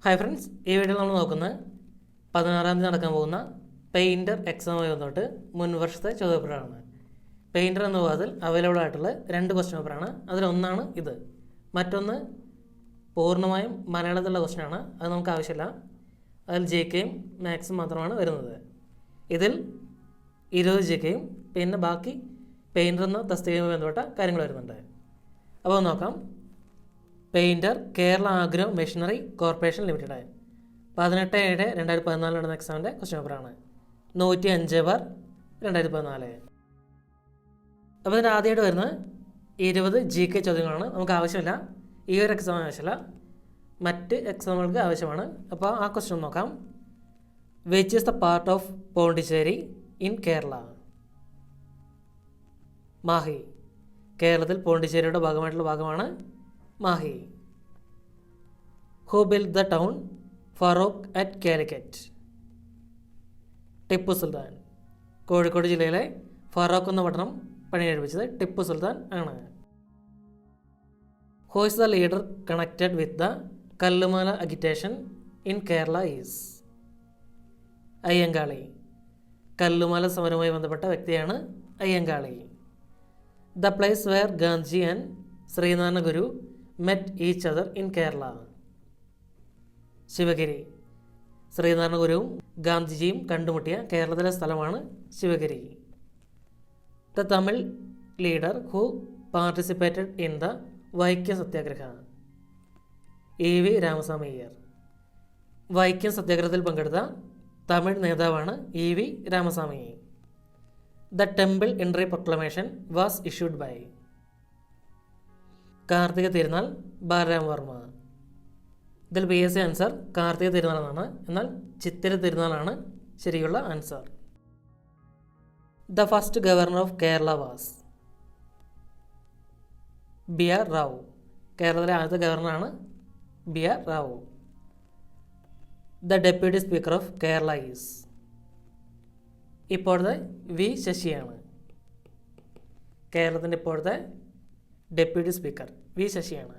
Hi friends, ഈ വീഡിയോയിൽ നമ്മൾ നോക്കുന്നത് 16-ാം തീയതി നടക്കാൻ പോകുന്ന പെയിൻറ്റർ എക്സാമുമായി ബന്ധപ്പെട്ട് മുൻ വർഷത്തെ ചോദ്യപേപ്പറാണ്. പെയിൻറ്റർ എന്ന വിഭാഗത്തിൽ അവൈലബിൾ ആയിട്ടുള്ള 2 ക്വസ്റ്റ്യൻ പേപ്പറാണ്. അതിലൊന്നാണ് ഇത്. മറ്റൊന്ന് പൂർണ്ണമായും മലയാളത്തിലുള്ള ക്വസ്റ്റ്യനാണ്. അത് നമുക്ക് ആവശ്യമില്ല. അതിൽ JKയും മാത്സും മാത്രമാണ് വരുന്നത്. ഇതിൽ 20 JKയും പിന്നെ ബാക്കി പെയിൻറ്റർ എന്ന തസ്തികയുമായി ബന്ധപ്പെട്ട കാര്യങ്ങൾ വരുന്നുണ്ട്. അപ്പോൾ നോക്കാം. Painter Kerala agro machinery corporation limited 18/7/2014 നടന്ന എക്സാമിൻ്റെ ക്വസ്റ്റ്യൻ പേപ്പറാണ്. 105/2014. അപ്പോൾ ഇതിൻ്റെ ആദ്യമായിട്ട് വരുന്നത് 20 GK ചോദ്യങ്ങളാണ്. നമുക്ക് ആവശ്യമില്ല, ഈ ഒരു എക്സാം ആവശ്യമില്ല, മറ്റ് എക്സാമുകൾക്ക് ആവശ്യമാണ്. അപ്പോൾ ആ ക്വസ്റ്റ്യൻ നോക്കാം. Which is the part of Pondicherry in Kerala? Mahe. കേരളത്തിൽ പോണ്ടിച്ചേരിയുടെ ഭാഗമായിട്ടുള്ള ഭാഗമാണ് Mahe. Who build the town Feroke at Calicut? Tipu Sultan. Kozhikode ജില്ലയിലെ ഫറോക്ക് എന്ന പട്ടണം പണികഴിപ്പിച്ചത് ടിപ്പു സുൽത്താൻ ആണ്. Who is the leader connected with the Kallumala അഗിറ്റേഷൻ in Kerala is? Ayyankali. കല്ലുമാല സമരവുമായി ബന്ധപ്പെട്ട വ്യക്തിയാണ് Ayyankali. The place where Gandhiji and Sreenarayana Guru met each other in Kerala? Sivagiri. Sreenarayana ഗുരുവും ഗാന്ധിജിയും കണ്ടുമുട്ടിയ കേരളത്തിലെ സ്ഥലമാണ് Sivagiri. The Tamil leader who participated in the Vaikom Satyagraha? EV Ramaswamy Iyer. Vaikom സത്യാഗ്രഹത്തിൽ പങ്കെടുത്ത തമിഴ് നേതാവാണ് EV Ramaswamy. The temple entry proclamation was issued by? Karthika Thirunal Balaramavarma. ഇതിൽ PSC ആൻസർ കാർത്തിക തിരുനാൾ എന്നാണ്, എന്നാൽ ചിത്തിര തിരുനാളാണ് ശരിയുള്ള answer. The first governor of Kerala was? BR Rao. കേരളത്തിലെ ആദ്യത്തെ ഗവർണറാണ് BR Rao. The deputy speaker of Kerala is? ഇപ്പോഴത്തെ V ശശിയാണ്. കേരളത്തിൻ്റെ ഇപ്പോഴത്തെ ഡെപ്യൂട്ടി സ്പീക്കർ V ശശിയാണ്.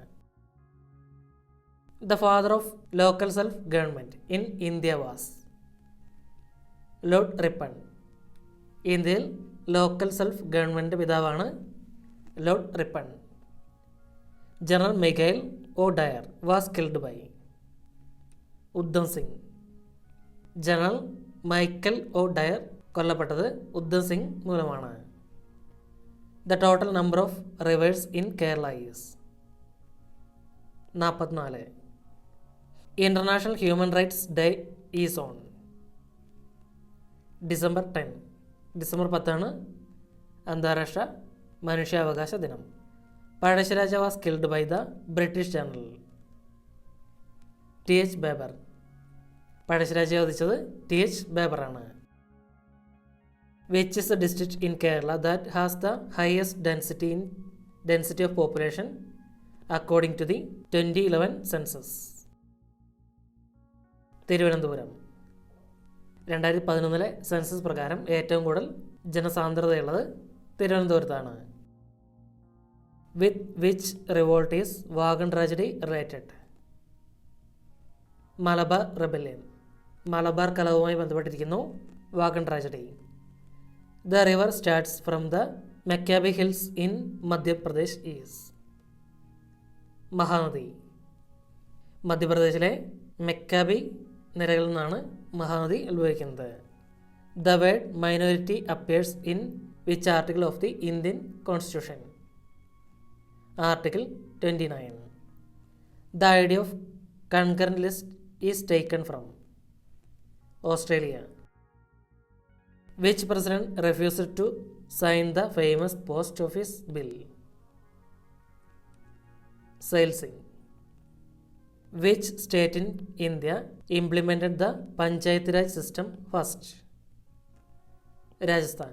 The father of local self government in India was? Lord Ripon. ഇന്ത്യയിൽ ലോക്കൽ സെൽഫ് ഗവൺമെൻറ് പിതാവാണ് Lord Ripon. General Michael O'Dwyer was killed by? Udham Singh. General Michael O'Dwyer കൊല്ലപ്പെട്ടത് ഉദ്ധം സിംഗ് മൂലമാണ്. The total number of rivers in Kerala is? 44. International human rights day is on? December 10. December 10 അന്താരാഷ്ട്ര മനുഷ്യാവകാശ ദിനം. Pazhassi Raja was killed by the British general? TH Baber. പഴശ്ശിരാജയെ വധിച്ചത് TH ബേബറാണ്. Which is the district in Kerala that has the highest density of population according to the 2011 census? Thiruvananthapuram. 2011 census പ്രകാരം ഏറ്റവും കൂടുതൽ ജനസാന്ദ്രതയുള്ളത് തിരുവനന്തപുരത്താണ്. With which revolt is wagon tragedy related? Malabar rebellion. Malabar കലഹവുമായി ബന്ധപ്പെട്ടിരിക്കുന്നു wagon tragedy. The river starts from the Makabi Hills in Madhya Pradesh is? Mahanadi. മധ്യപ്രദേശിലെ മെക്കാബി നിരകളിൽ നിന്നാണ് മഹാനദി ഉത്ഭവിക്കുന്നത്. The word minority appears in which article of the Indian constitution? Article 29. The idea of concurrent list is taken from? Australia. Which president refused to sign the famous post office bill? Sail Singh. Which state in India implemented the Panchayati Raj system first? Rajasthan.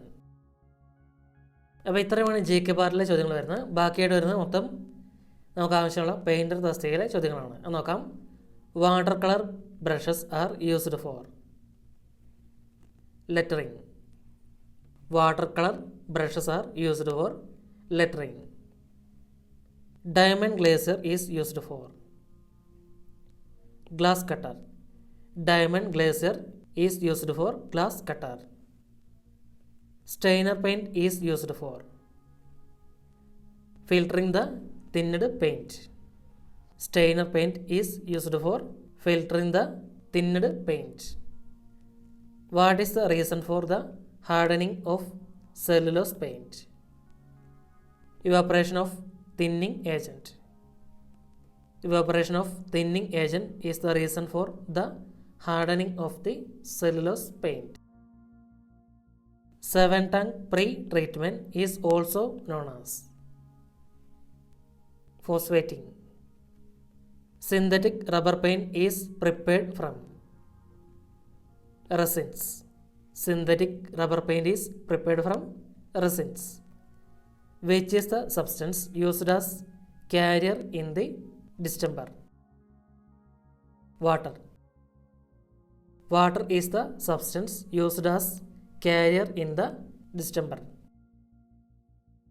അപ്പോൾ ഇത്രയുമാണ് JK പാർട്ടിലെ ചോദ്യങ്ങൾ വരുന്നത്. ബാക്കിയായിട്ട് വരുന്നത് മൊത്തം നമുക്ക് ആവശ്യമുള്ള painter തസ്തികയിലെ ചോദ്യങ്ങളാണ്. അത് നോക്കാം. Water colour brushes are used for? lettering. Watercolor brushes are used for lettering. Diamond glazer is used for? glass cutter. Diamond glazier is used for glass cutter. Stainer paint is used for filtering the thinned paint. Stainer paint is used for filtering the thinned paint. What is the reason for the hardening of cellulose paint? Evaporation of thinning agent. Evaporation of thinning agent is the reason for the hardening of the cellulose paint. 7-tank pre-treatment is also known as phosphating. Synthetic rubber paint is prepared from resins. Synthetic rubber paint is prepared from resins. Which is the substance used as carrier in the distemper? Water. Water is the substance used as carrier in the distemper.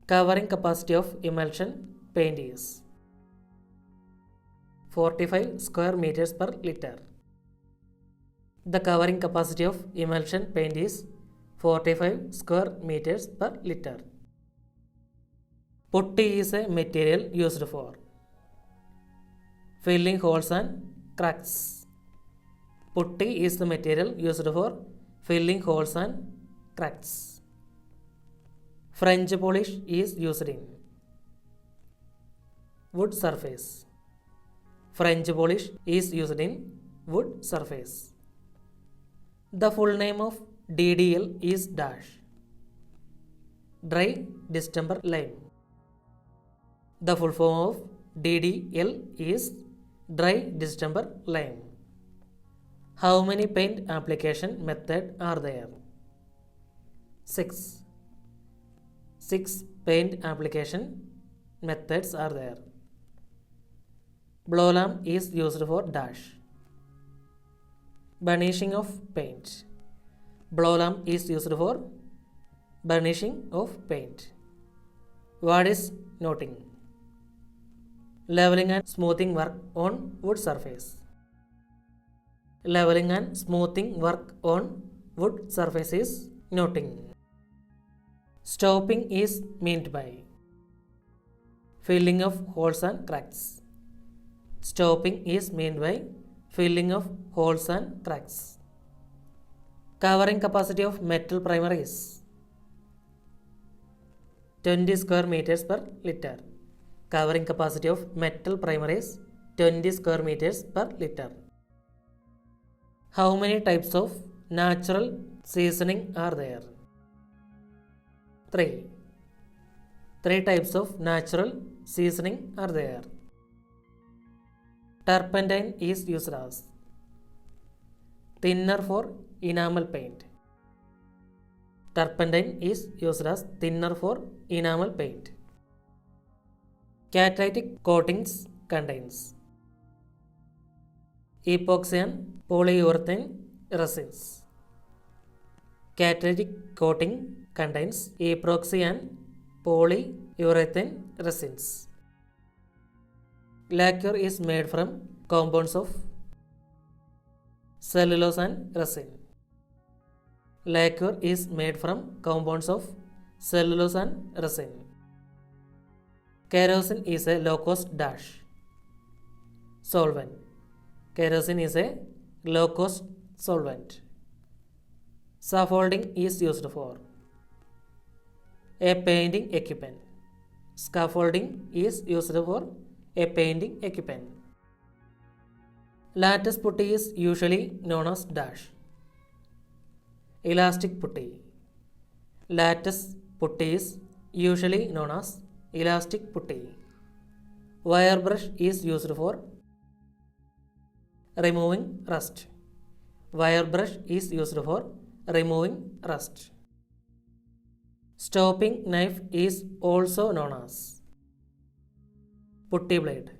Covering capacity of emulsion paint is 45 square meters per liter. The covering capacity of emulsion paint is 45 square meters per liter. Putty is a material used for filling holes and cracks. Putty is the material used for filling holes and cracks. French polish is used in wood surface. French polish is used in wood surface. The full name of DDL is dash. Dry distemper lime. The full form of DDL is dry distemper lime. How many paint application methods are there? 6. 6 paint application methods are there. Blow lamp is used for dash. Burnishing of paint. Blow lamp is used for burnishing of paint. What is knotting? Leveling and smoothing work on wood surface. Leveling and smoothing work on wood surface is knotting. Stopping is meant by filling of holes and cracks. Stopping is meant by filling of holes and cracks. Covering capacity of metal primer is 20 square meters per liter. Covering capacity of metal primer is 20 square meters per liter. How many types of natural seasoning are there? 3. 3 types of natural seasoning are there. Turpentine is used as thinner for enamel paint. Turpentine is used as thinner for enamel paint. Catalytic coatings contains epoxy and polyurethane resins. Catalytic coating contains epoxy and polyurethane resins. Lacquer is made from compounds of cellulose and resin. Lacquer is made from compounds of cellulose and resin. Kerosene is a low-cost dash solvent. Kerosene is a low-cost solvent. Scaffolding is used for a painting equipment. Scaffolding is used for a painting equipment. Lattice putty is usually known as dash. Elastic putty. Lattice putty is usually known as elastic putty. Wire brush is used for removing rust. Wire brush is used for removing rust. Stopping knife is also known as putty blade.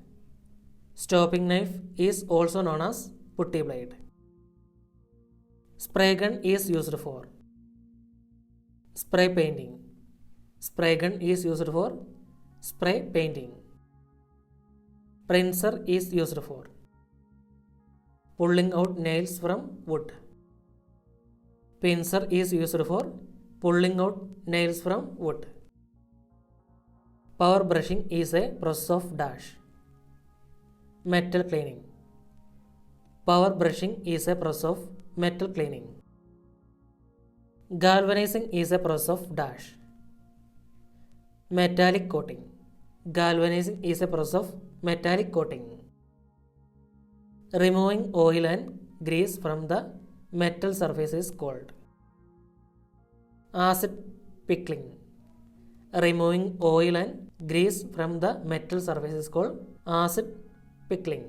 Stopping knife is also known as putty blade. Spray gun is used for spray painting. Spray gun is used for spray painting. Princer is used for pulling out nails from wood. Pincer is used for pulling out nails from wood. Power brushing is a process of dash. Metal cleaning. Power brushing is a process of metal cleaning. Galvanizing is a process of dash. Metallic coating. Galvanizing is a process of metallic coating. Removing oil and grease from the metal surface is called acid pickling. Removing oil and grease from the metal surface is called acid pickling.